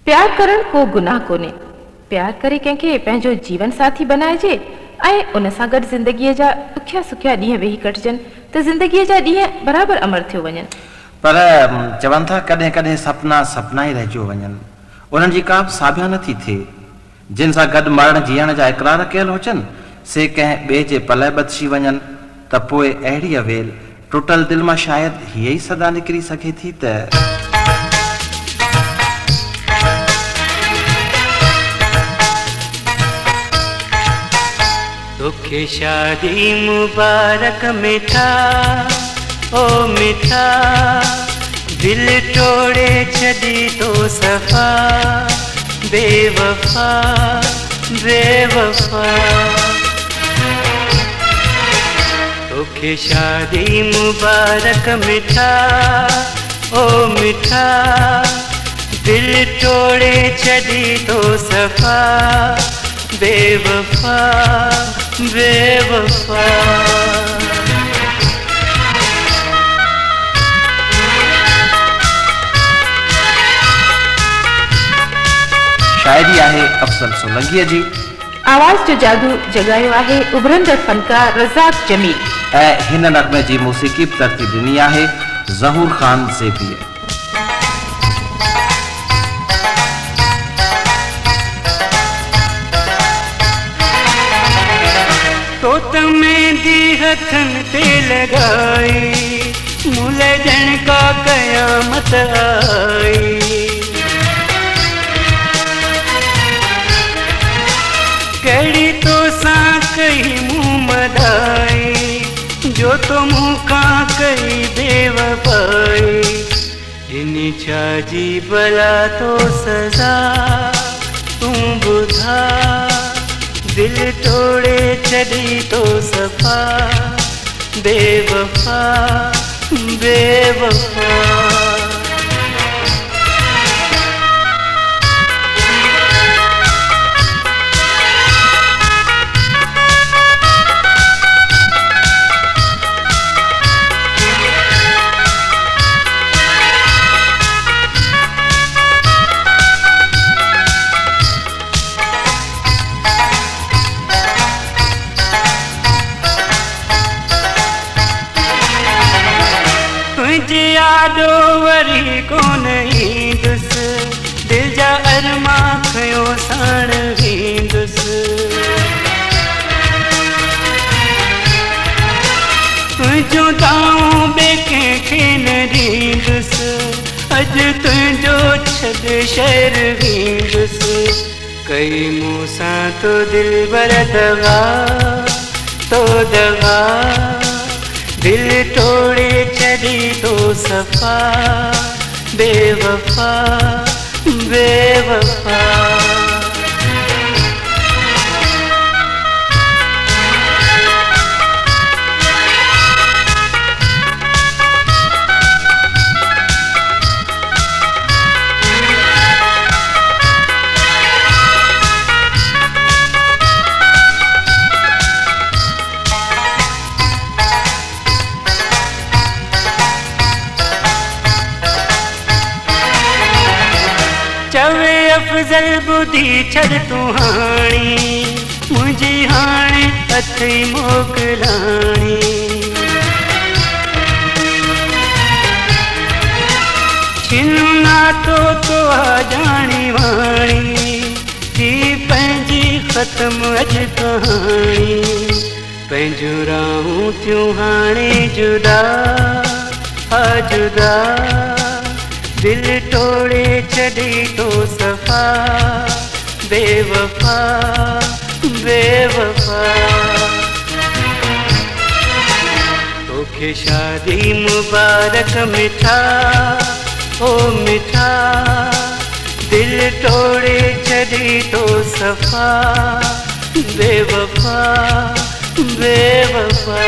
प्यार करण को गुनाह कोने। प्यार करे कंहिंखे पंहिंजो जीवन साथी बनाइजे ऐं उन सां गॾु ज़िंदगीअ जा ॾुखिया सुखिया ॾींहं वेही कटिजनि त ज़िंदगीअ जा ॾींहं बराबरि अमर थियो वञनि। पर चवनि था कॾहिं कॾहिं सपना सपना ई रहिजी वञनि, उन्हनि जी का बि साबिया नथी थिए। जिन सां गॾु मरण जीअण जा इक़रार कयल हुजनि से कंहिं ॿिए जे पले बदिजी वञनि त पोइ अहिड़ी अवेल टुटल दिलि मां शायदि हीअ ई सदा निकिरी सघे थी त तोखे शादी मुबारक मिठा ओ मिठा, दिल तोड़े छॾी तो सफ़ा बेवफा बेवफा। तोखे शादी मुबारक मिठा ओ मिठा, दिल तोड़े छॾी तो सफ़ा बेवफा बेवफा। शायरी आहे अफसल सोलंकीअ जी। आवाज़ जो जादू जगायो आहे उभरंदड़ फनकार रज़ाक जमील ऐं हिन नग़मे जी मौसीक़ी बि तरतीब ॾिनी आहे ज़हूर ख़ान ज़ेबीअ। तो मेहंदी हथन ते लगाई, मुले जन का कयामत आई। कड़ी तो सा कही मुँह मदाई, जो तो मुँह का कही बेवफाई। इन्हीं छाजी बला तो सजा तू बुधा, दिल तोड़े छड़ी तो सफा बेवफा बेवफा। यादो वरी कोन ईंदुस, दिल जा अरमा खयो साण वींदुस। तुंहिंजो दाऊं ॿिए कंहिंखे न ॾींदुस, अॼु तुंहिंजो छॾ शहर वींदुस। कई मूं सां तो दिल भर दगा तो दगा, दिल तोड़े छड़ी तो सफा बेवफा बेवफा। चवे अफजल बुधी छड़ तू हाणी, मुझी हाणे अथई मोकलाणी। छिनु नातो तो आ जानी वाणी, थी पंहिंजी ख़त्म अॼु कहाणी। पंहिंजो राहूं थियूं हाणे जुदा आ जुदा, दिल तोड़े छड़ी तो सफा बेवफा बेवफा। तोखे शादी मुबारक मिठा ओ मिठा, दिल तोड़े छड़ी तो सफा बेवफा बेवफा।